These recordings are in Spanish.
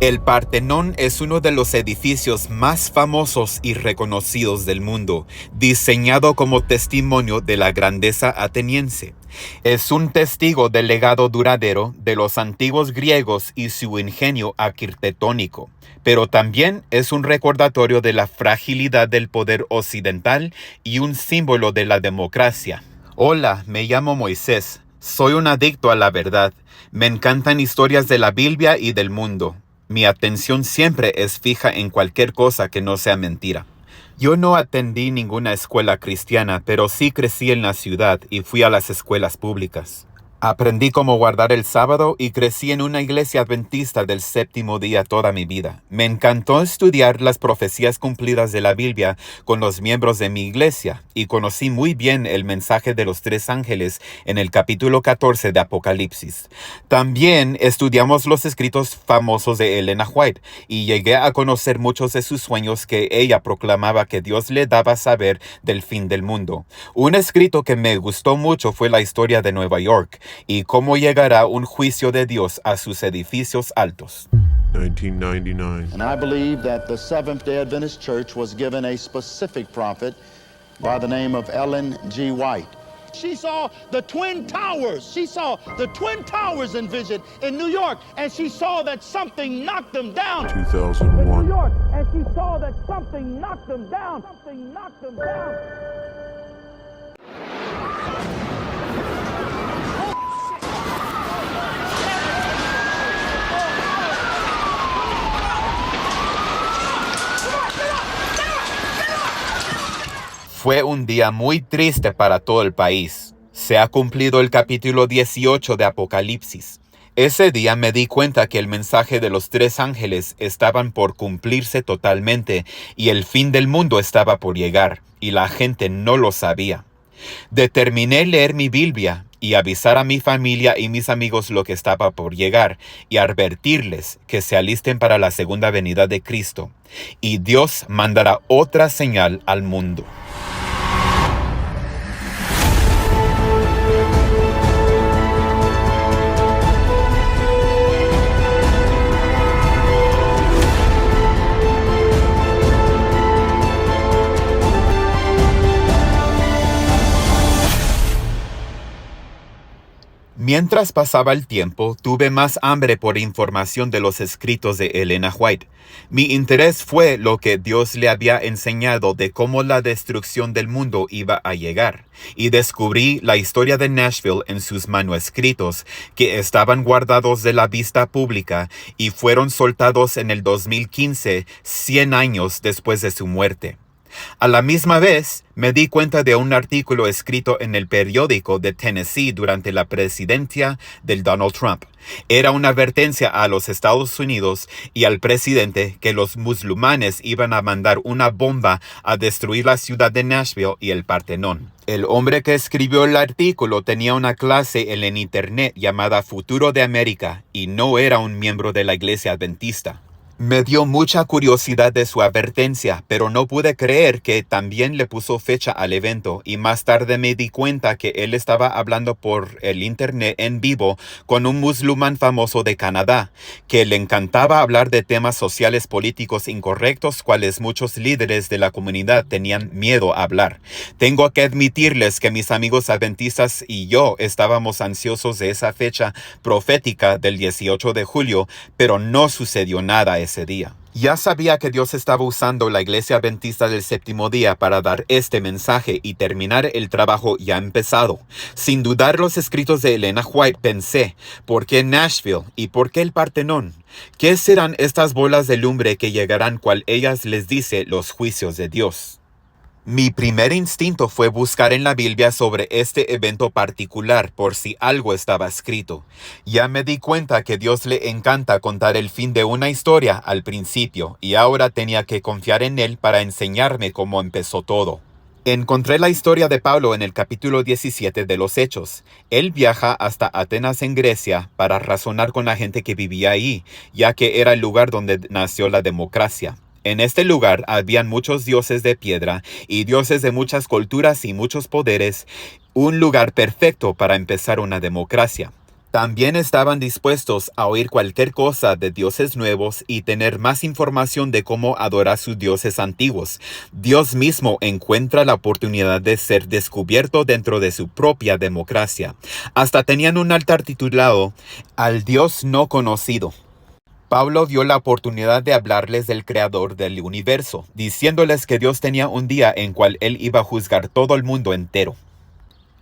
El Partenón es uno de los edificios más famosos y reconocidos del mundo, diseñado como testimonio de la grandeza ateniense. Es un testigo del legado duradero de los antiguos griegos y su ingenio arquitectónico, pero también es un recordatorio de la fragilidad del poder occidental y un símbolo de la democracia. Hola, me llamo Moisés. Soy un adicto a la verdad. Me encantan historias de la Biblia y del mundo. Mi atención siempre es fija en cualquier cosa que no sea mentira. Yo no atendí ninguna escuela cristiana, pero sí crecí en la ciudad y fui a las escuelas públicas. Aprendí cómo guardar el sábado y crecí en una iglesia adventista del séptimo día toda mi vida. Me encantó estudiar las profecías cumplidas de la Biblia con los miembros de mi iglesia y conocí muy bien el mensaje de los 3 ángeles en el capítulo 14 de Apocalipsis. También estudiamos los escritos famosos de Elena White y llegué a conocer muchos de sus sueños que ella proclamaba que Dios le daba a saber del fin del mundo. Un escrito que me gustó mucho fue la historia de Nueva York y cómo llegará un juicio de Dios a sus edificios altos. 1999. And I believe that the Seventh-day Adventist Church was given a specific prophet by the name of Ellen G. White. She saw the Twin Towers. She saw the Twin Towers in vision in New York, and she saw that something knocked them down. 2001. In New York, and she saw that something knocked them down. Something knocked them down. Fue un día muy triste para todo el país. Se ha cumplido el capítulo 18 de Apocalipsis. Ese día me di cuenta que el mensaje de los 3 ángeles estaban por cumplirse totalmente y el fin del mundo estaba por llegar, y la gente no lo sabía. Determiné leer mi Biblia y avisar a mi familia y mis amigos lo que estaba por llegar y advertirles que se alisten para la segunda venida de Cristo, y Dios mandará otra señal al mundo. Mientras pasaba el tiempo, tuve más hambre por información de los escritos de Elena White. Mi interés fue lo que Dios le había enseñado de cómo la destrucción del mundo iba a llegar, y descubrí la historia de Nashville en sus manuscritos, que estaban guardados de la vista pública y fueron soltados en el 2015, 100 años después de su muerte. A la misma vez, me di cuenta de un artículo escrito en el periódico de Tennessee durante la presidencia de Donald Trump. Era una advertencia a los Estados Unidos y al presidente que los musulmanes iban a mandar una bomba a destruir la ciudad de Nashville y el Partenón. El hombre que escribió el artículo tenía una clase en el internet llamada Futuro de América y no era un miembro de la iglesia adventista. Me dio mucha curiosidad de su advertencia, pero no pude creer que también le puso fecha al evento, y más tarde me di cuenta que él estaba hablando por el internet en vivo con un musulmán famoso de Canadá, que le encantaba hablar de temas sociales políticos incorrectos, cuales muchos líderes de la comunidad tenían miedo a hablar. Tengo que admitirles que mis amigos adventistas y yo estábamos ansiosos de esa fecha profética del 18 de julio, pero no sucedió nada ese día. Ya sabía que Dios estaba usando la iglesia adventista del séptimo día para dar este mensaje y terminar el trabajo ya empezado. Sin dudar los escritos de Elena White, pensé, ¿por qué Nashville y por qué el Partenón? ¿Qué serán estas bolas de lumbre que llegarán cual ellas les dice los juicios de Dios? Mi primer instinto fue buscar en la Biblia sobre este evento particular por si algo estaba escrito. Ya me di cuenta que Dios le encanta contar el fin de una historia al principio y ahora tenía que confiar en Él para enseñarme cómo empezó todo. Encontré la historia de Pablo en el capítulo 17 de los Hechos. Él viaja hasta Atenas en Grecia para razonar con la gente que vivía ahí, ya que era el lugar donde nació la democracia. En este lugar habían muchos dioses de piedra y dioses de muchas culturas y muchos poderes, un lugar perfecto para empezar una democracia. También estaban dispuestos a oír cualquier cosa de dioses nuevos y tener más información de cómo adorar sus dioses antiguos. Dios mismo encuentra la oportunidad de ser descubierto dentro de su propia democracia. Hasta tenían un altar titulado Al Dios no conocido. Pablo vio la oportunidad de hablarles del creador del universo, diciéndoles que Dios tenía un día en cual él iba a juzgar todo el mundo entero.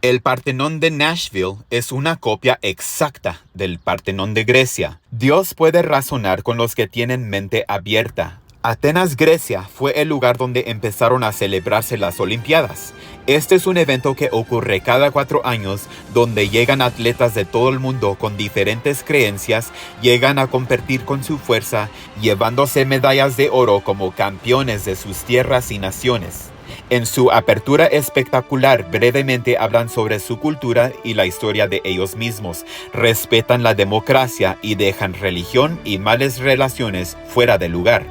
El Partenón de Nashville es una copia exacta del Partenón de Grecia. Dios puede razonar con los que tienen mente abierta. Atenas, Grecia, fue el lugar donde empezaron a celebrarse las Olimpiadas. Este es un evento que ocurre cada 4 años, donde llegan atletas de todo el mundo con diferentes creencias, llegan a competir con su fuerza, llevándose medallas de oro como campeones de sus tierras y naciones. En su apertura espectacular, brevemente hablan sobre su cultura y la historia de ellos mismos, respetan la democracia y dejan religión y malas relaciones fuera de lugar.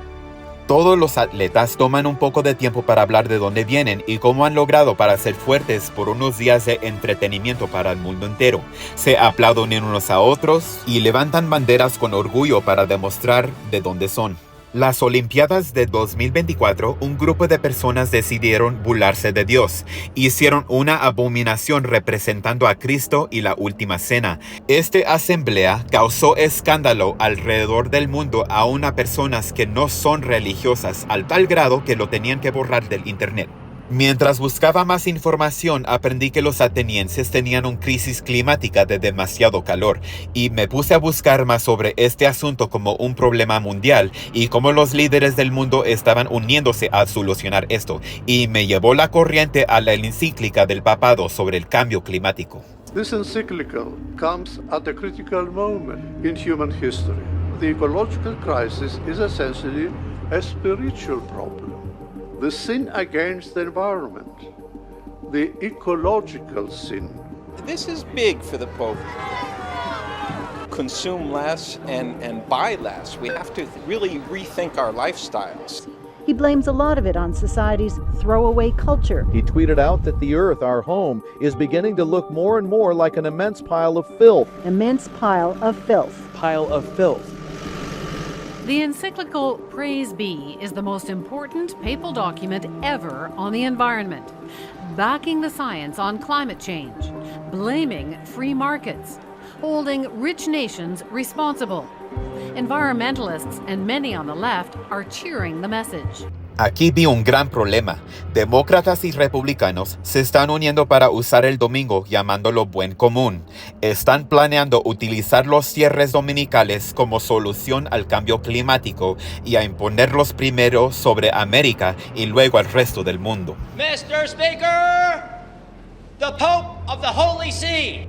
Todos los atletas toman un poco de tiempo para hablar de dónde vienen y cómo han logrado para ser fuertes por unos días de entretenimiento para el mundo entero. Se aplauden unos a otros y levantan banderas con orgullo para demostrar de dónde son. Las Olimpiadas de 2024, un grupo de personas decidieron burlarse de Dios. Hicieron una abominación representando a Cristo y la Última Cena. Esta asamblea causó escándalo alrededor del mundo aún a personas que no son religiosas, al tal grado que lo tenían que borrar del internet. Mientras buscaba más información, aprendí que los atenienses tenían una crisis climática de demasiado calor y me puse a buscar más sobre este asunto como un problema mundial y cómo los líderes del mundo estaban uniéndose a solucionar esto, y me llevó la corriente a la encíclica del papado sobre el cambio climático. This encyclical comes at a critical moment in human history. The ecological crisis is essentially a spiritual problem. The sin against the environment, the ecological sin. This is big for the Pope. Consume less and buy less. We have to really rethink our lifestyles. He blames a lot of it on society's throwaway culture. He tweeted out that the Earth, our home, is beginning to look more and more like an immense pile of filth. Immense pile of filth. Pile of filth. The encyclical Praise Be is the most important papal document ever on the environment, backing the science on climate change, blaming free markets, holding rich nations responsible. Environmentalists and many on the left are cheering the message. Aquí vi un gran problema. Demócratas y republicanos se están uniendo para usar el domingo llamándolo buen común. Están planeando utilizar los cierres dominicales como solución al cambio climático y a imponerlos primero sobre América y luego al resto del mundo. Mr. Speaker, the Pope of the Holy See.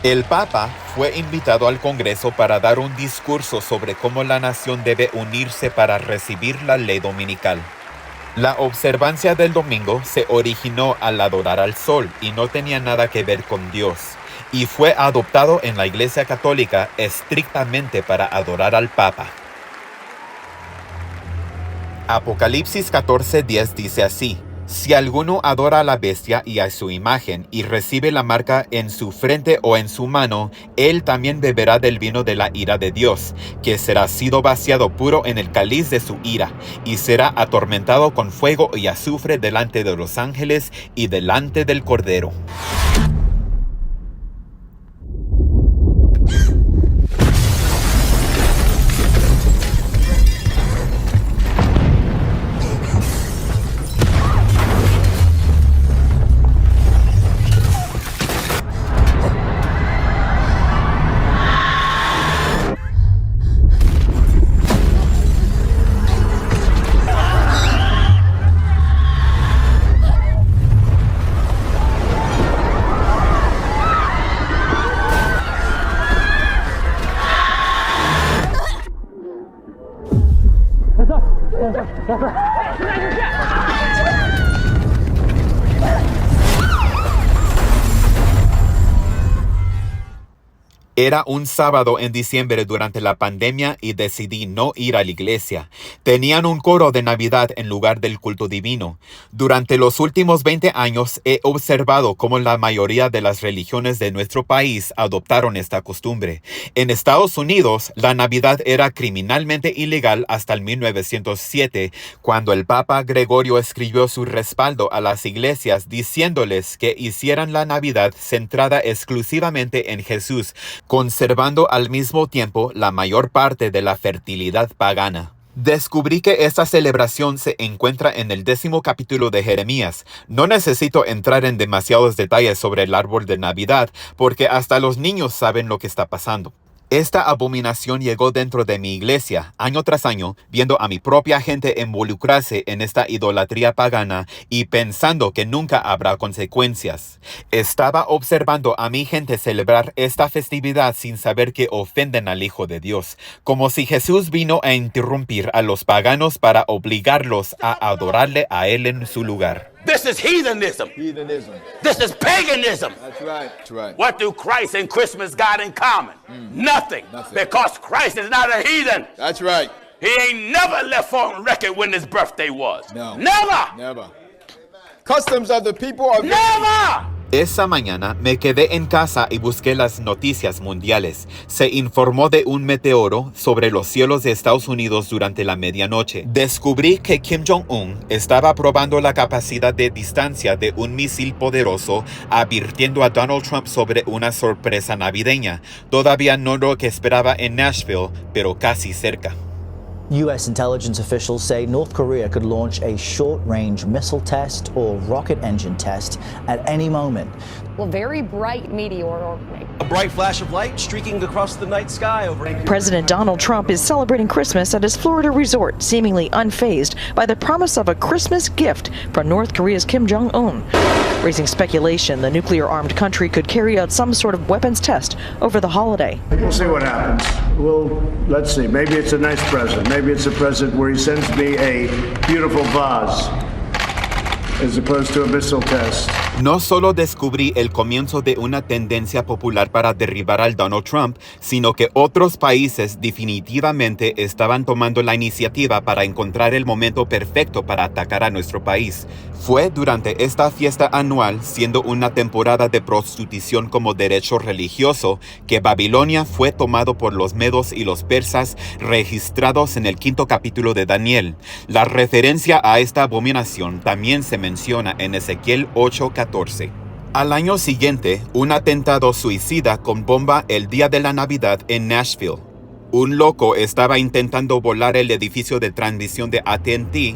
El Papa fue invitado al Congreso para dar un discurso sobre cómo la nación debe unirse para recibir la ley dominical. La observancia del domingo se originó al adorar al sol y no tenía nada que ver con Dios, y fue adoptado en la Iglesia Católica estrictamente para adorar al Papa. Apocalipsis 14:10 dice así: Si alguno adora a la bestia y a su imagen y recibe la marca en su frente o en su mano, él también beberá del vino de la ira de Dios, que será sido vaciado puro en el cáliz de su ira, y será atormentado con fuego y azufre delante de los ángeles y delante del Cordero. Era un sábado en diciembre durante la pandemia y decidí no ir a la iglesia. Tenían un coro de Navidad en lugar del culto divino. Durante los últimos 20 años he observado cómo la mayoría de las religiones de nuestro país adoptaron esta costumbre. En Estados Unidos, la Navidad era criminalmente ilegal hasta el 1907, cuando el Papa Gregorio escribió su respaldo a las iglesias diciéndoles que hicieran la Navidad centrada exclusivamente en Jesús, conservando al mismo tiempo la mayor parte de la fertilidad pagana. Descubrí que esta celebración se encuentra en el 10º capítulo de Jeremías. No necesito entrar en demasiados detalles sobre el árbol de Navidad, porque hasta los niños saben lo que está pasando. Esta abominación llegó dentro de mi iglesia, año tras año, viendo a mi propia gente involucrarse en esta idolatría pagana y pensando que nunca habrá consecuencias. Estaba observando a mi gente celebrar esta festividad sin saber que ofenden al Hijo de Dios, como si Jesús vino a interrumpir a los paganos para obligarlos a adorarle a Él en su lugar. This is heathenism. Heathenism. This is paganism. That's right. That's right. What do Christ and Christmas got in common? Nothing. Because Christ is not a heathen. That's right. He ain't never left on record when his birthday was. No. Never. Never. Customs of the people are Never. Esa mañana me quedé en casa y busqué las noticias mundiales. Se informó de un meteoro sobre los cielos de Estados Unidos durante la medianoche. Descubrí que Kim Jong-un estaba probando la capacidad de distancia de un misil poderoso, advirtiendo a Donald Trump sobre una sorpresa navideña. Todavía no lo que esperaba en Nashville, pero casi cerca. U.S. intelligence officials say North Korea could launch a short-range missile test or rocket engine test at any moment. Well, very bright meteor. A bright flash of light streaking across the night sky over. President Donald Trump is celebrating Christmas at his Florida resort, seemingly unfazed by the promise of a Christmas gift from North Korea's Kim Jong-un, raising speculation the nuclear-armed country could carry out some sort of weapons test over the holiday. We'll see what happens. Let's see. Maybe it's a nice present. Maybe it's a present where he sends me a beautiful vase as opposed to a missile test. No solo descubrí el comienzo de una tendencia popular para derribar al Donald Trump, sino que otros países definitivamente estaban tomando la iniciativa para encontrar el momento perfecto para atacar a nuestro país. Fue durante esta fiesta anual, siendo una temporada de prostitución como derecho religioso, que Babilonia fue tomado por los medos y los persas, registrados en el 5º capítulo de Daniel. La referencia a esta abominación también se menciona en Ezequiel 8:14. Al año siguiente, un atentado suicida con bomba el día de la Navidad en Nashville. Un loco estaba intentando volar el edificio de transmisión de AT&T,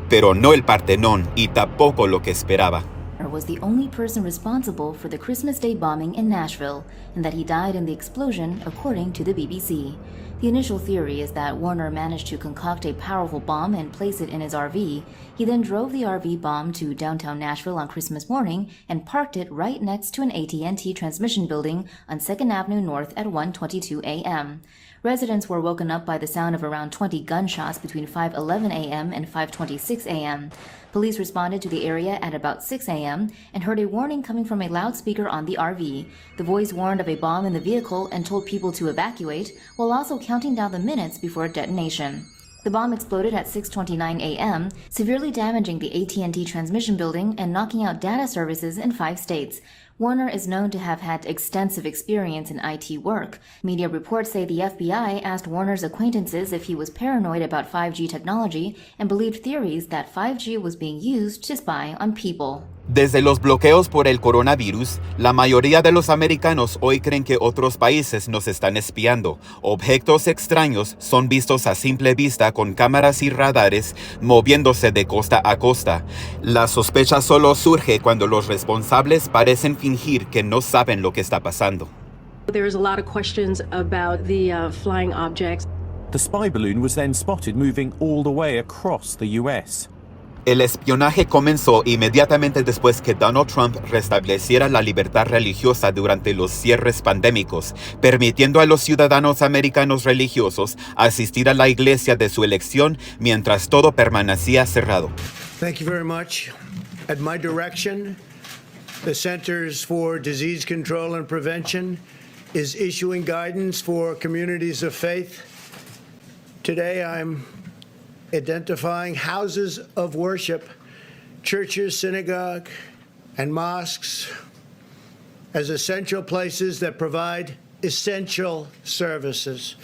pero no el Partenón y tampoco lo que esperaba. Was the only person responsible for the Christmas Day bombing in Nashville, and that he died in the explosion, according to the BBC. The initial theory is that Warner managed to concoct a powerful bomb and place it in his RV. He then drove the RV bomb to downtown Nashville on Christmas morning and parked it right next to an AT&T transmission building on 2nd Avenue North at 1:22 a.m. Residents were woken up by the sound of around 20 gunshots between 5:11 a.m. and 5:26 a.m. Police responded to the area at about 6 a.m. and heard a warning coming from a loudspeaker on the RV. The voice warned of a bomb in the vehicle and told people to evacuate, while also counting down the minutes before detonation. The bomb exploded at 6:29 a.m., severely damaging the AT&T transmission building and knocking out data services in 5 states. Warner is known to have had extensive experience in IT work. Media reports say the FBI asked Warner's acquaintances if he was paranoid about 5G technology and believed theories that 5G was being used to spy on people. Desde los bloqueos por el coronavirus, la mayoría de los americanos hoy creen que otros países nos están espiando. Objetos extraños son vistos a simple vista con cámaras y radares moviéndose de costa a costa. La sospecha solo surge cuando los responsables parecen fingir que no saben lo que está pasando. There's a lot of questions about the flying objects. The spy balloon was then spotted moving all the way across the US. El espionaje comenzó inmediatamente después que Donald Trump restableciera la libertad religiosa durante los cierres pandémicos, permitiendo a los ciudadanos americanos religiosos asistir a la iglesia de su elección mientras todo permanecía cerrado. Thank you very much. At my direction, the Centers for Disease Control and Prevention is issuing guidance for communities of faith. Today I'm identifying houses of worship, churches, synagogue, and mosques as essential places that provide essential services.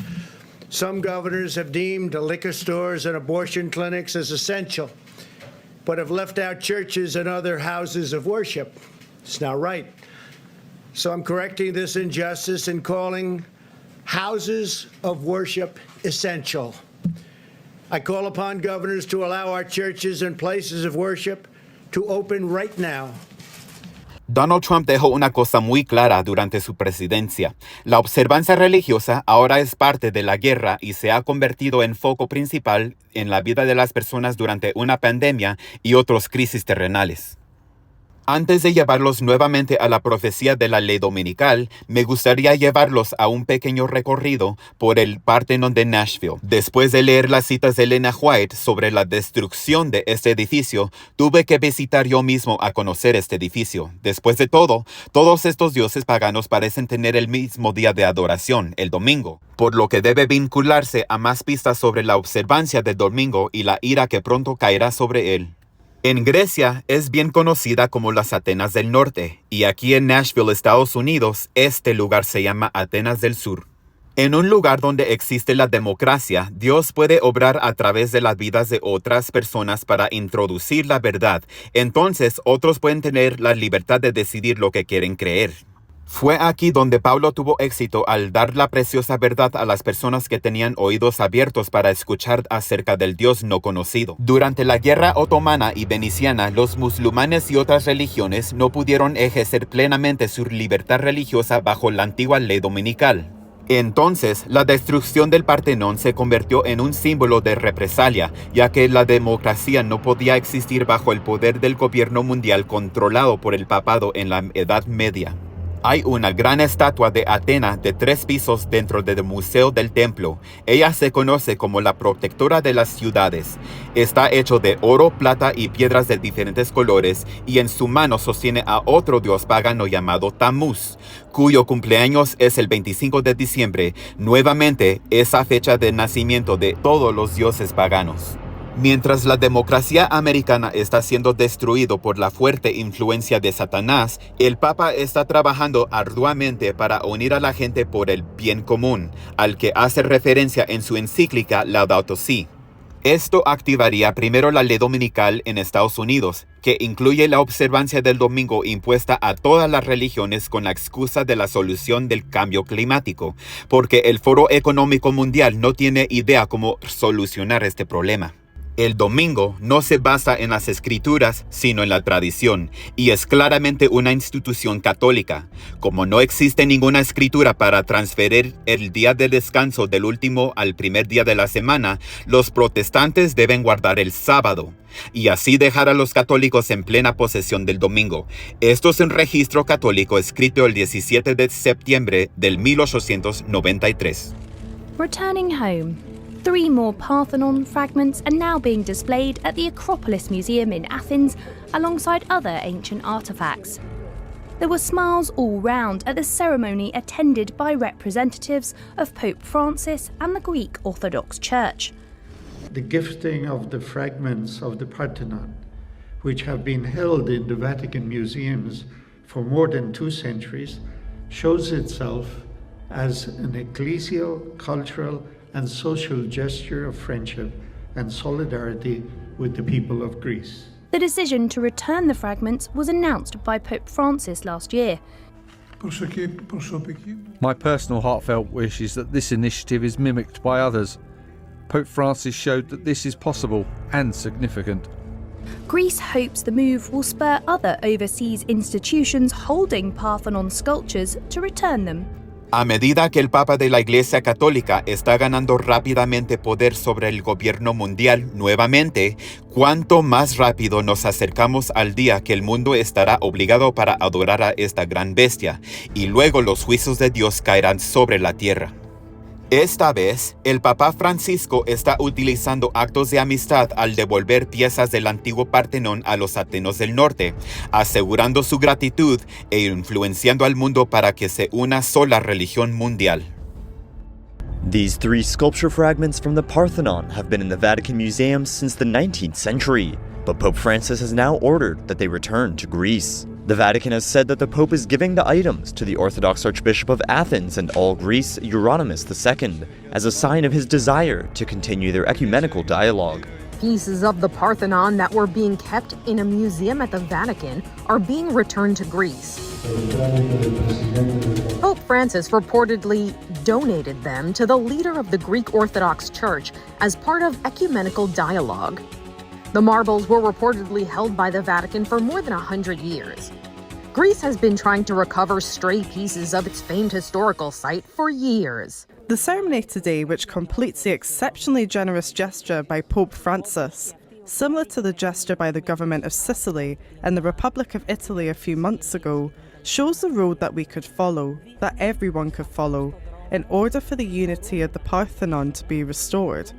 Some governors have deemed liquor stores and abortion clinics as essential, but have left out churches and other houses of worship. It's not right. So I'm correcting this injustice and calling houses of worship essential. I call upon governors to allow our churches and places of worship to open right now. Donald Trump dejó una cosa muy clara durante su presidencia. La observancia religiosa ahora es parte de la guerra y se ha convertido en foco principal en la vida de las personas durante una pandemia y otras crisis terrenales. Antes de llevarlos nuevamente a la profecía de la ley dominical, me gustaría llevarlos a un pequeño recorrido por el Partenón de Nashville. Después de leer las citas de Elena White sobre la destrucción de este edificio, tuve que visitar yo mismo a conocer este edificio. Después de todo, todos estos dioses paganos parecen tener el mismo día de adoración, el domingo, por lo que debe vincularse a más pistas sobre la observancia del domingo y la ira que pronto caerá sobre él. En Grecia es bien conocida como las Atenas del Norte, y aquí en Nashville, Estados Unidos, este lugar se llama Atenas del Sur. En un lugar donde existe la democracia, Dios puede obrar a través de las vidas de otras personas para introducir la verdad. Entonces, otros pueden tener la libertad de decidir lo que quieren creer. Fue aquí donde Pablo tuvo éxito al dar la preciosa verdad a las personas que tenían oídos abiertos para escuchar acerca del Dios no conocido. Durante la guerra otomana y veneciana, los musulmanes y otras religiones no pudieron ejercer plenamente su libertad religiosa bajo la antigua ley dominical. Entonces, la destrucción del Partenón se convirtió en un símbolo de represalia, ya que la democracia no podía existir bajo el poder del gobierno mundial controlado por el papado en la Edad Media. Hay una gran estatua de Atena de 3 pisos dentro del Museo del Templo. Ella se conoce como la protectora de las ciudades. Está hecho de oro, plata y piedras de diferentes colores, y en su mano sostiene a otro dios pagano llamado Tammuz, cuyo cumpleaños es el 25 de diciembre, nuevamente esa fecha de nacimiento de todos los dioses paganos. Mientras la democracia americana está siendo destruido por la fuerte influencia de Satanás, el Papa está trabajando arduamente para unir a la gente por el bien común, al que hace referencia en su encíclica Laudato Si. Esto activaría primero la ley dominical en Estados Unidos, que incluye la observancia del domingo impuesta a todas las religiones con la excusa de la solución del cambio climático, porque el Foro Económico Mundial no tiene idea cómo solucionar este problema. El domingo no se basa en las escrituras, sino en la tradición, y es claramente una institución católica. Como no existe ninguna escritura para transferir el día de descanso del último al primer día de la semana, los protestantes deben guardar el sábado, y así dejar a los católicos en plena posesión del domingo. Esto es un registro católico escrito el 17 de septiembre del 1893. Returning home. 3 more Parthenon fragments are now being displayed at the Acropolis Museum in Athens alongside other ancient artifacts. There were smiles all round at the ceremony attended by representatives of Pope Francis and the Greek Orthodox Church. The gifting of the fragments of the Parthenon, which have been held in the Vatican museums for more than 2 centuries, shows itself as an ecclesial, cultural, and social gesture of friendship and solidarity with the people of Greece. The decision to return the fragments was announced by Pope Francis last year. My personal heartfelt wish is that this initiative is mimicked by others. Pope Francis showed that this is possible and significant. Greece hopes the move will spur other overseas institutions holding Parthenon sculptures to return them. A medida que el Papa de la Iglesia Católica está ganando rápidamente poder sobre el gobierno mundial nuevamente, cuanto más rápido nos acercamos al día que el mundo estará obligado para adorar a esta gran bestia, y luego los juicios de Dios caerán sobre la tierra. Esta vez, el Papa Francisco está utilizando actos de amistad al devolver piezas del antiguo Partenón a los atenos del norte, asegurando su gratitud e influenciando al mundo para que sea una sola religión mundial. These 3 sculpture fragments from the Parthenon have been in the Vatican Museum since the 19th century, but Pope Francis has now ordered that they return to Greece. The Vatican has said that the Pope is giving the items to the Orthodox Archbishop of Athens and all Greece, Euronymous II, as a sign of his desire to continue their ecumenical dialogue. Pieces of the Parthenon that were being kept in a museum at the Vatican are being returned to Greece. Pope Francis reportedly donated them to the leader of the Greek Orthodox Church as part of ecumenical dialogue. The marbles were reportedly held by the Vatican for more than 100 years. Greece has been trying to recover stray pieces of its famed historical site for years. The ceremony today, which completes the exceptionally generous gesture by Pope Francis, similar to the gesture by the government of Sicily and the Republic of Italy a few months ago, shows the road that we could follow, that everyone could follow, in order for the unity of the Parthenon to be restored.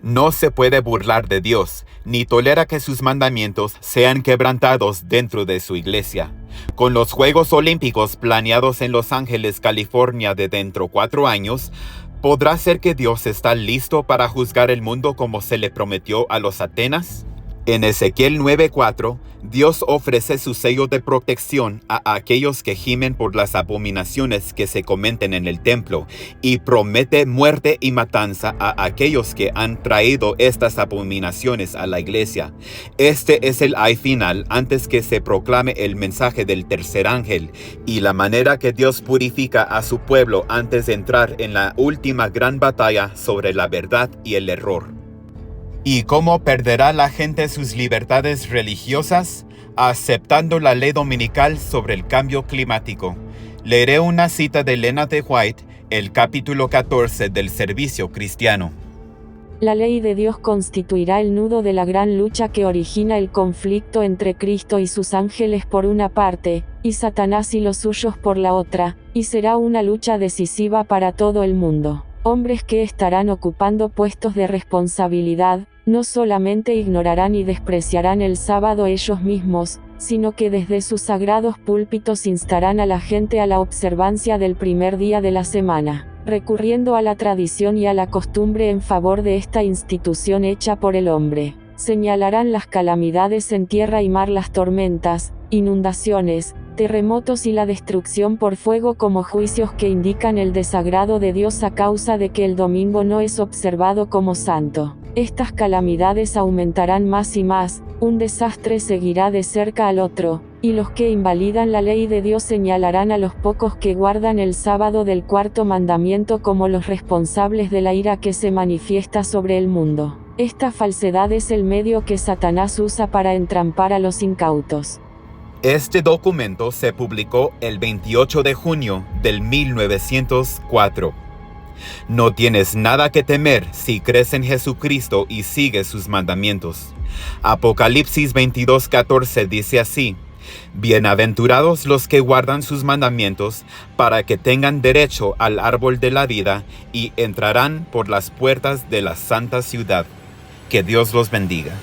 No se puede burlar de Dios, ni tolera que sus mandamientos sean quebrantados dentro de su iglesia. Con los Juegos Olímpicos planeados en Los Ángeles, California, de dentro 4 años, ¿podrá ser que Dios está listo para juzgar el mundo como se le prometió a los Atenas? En Ezequiel 9:4, Dios ofrece su sello de protección a aquellos que gimen por las abominaciones que se cometen en el templo y promete muerte y matanza a aquellos que han traído estas abominaciones a la iglesia. Este es el ay final antes que se proclame el mensaje del tercer ángel y la manera que Dios purifica a su pueblo antes de entrar en la última gran batalla sobre la verdad y el error. ¿Y cómo perderá la gente sus libertades religiosas? Aceptando la ley dominical sobre el cambio climático. Leeré una cita de Elena G. White, el capítulo 14 del Servicio Cristiano. La ley de Dios constituirá el nudo de la gran lucha que origina el conflicto entre Cristo y sus ángeles por una parte, y Satanás y los suyos por la otra, y será una lucha decisiva para todo el mundo. Hombres que estarán ocupando puestos de responsabilidad, no solamente ignorarán y despreciarán el sábado ellos mismos, sino que desde sus sagrados púlpitos instarán a la gente a la observancia del primer día de la semana, recurriendo a la tradición y a la costumbre en favor de esta institución hecha por el hombre. Señalarán las calamidades en tierra y mar, las tormentas, inundaciones, terremotos y la destrucción por fuego como juicios que indican el desagrado de Dios a causa de que el domingo no es observado como santo. Estas calamidades aumentarán más y más, un desastre seguirá de cerca al otro, y los que invalidan la ley de Dios señalarán a los pocos que guardan el sábado del cuarto mandamiento como los responsables de la ira que se manifiesta sobre el mundo. Esta falsedad es el medio que Satanás usa para entrampar a los incautos. Este documento se publicó el 28 de junio del 1904. No tienes nada que temer si crees en Jesucristo y sigues sus mandamientos. Apocalipsis 22:14 dice así: Bienaventurados los que guardan sus mandamientos, para que tengan derecho al árbol de la vida y entrarán por las puertas de la santa ciudad. Que Dios los bendiga.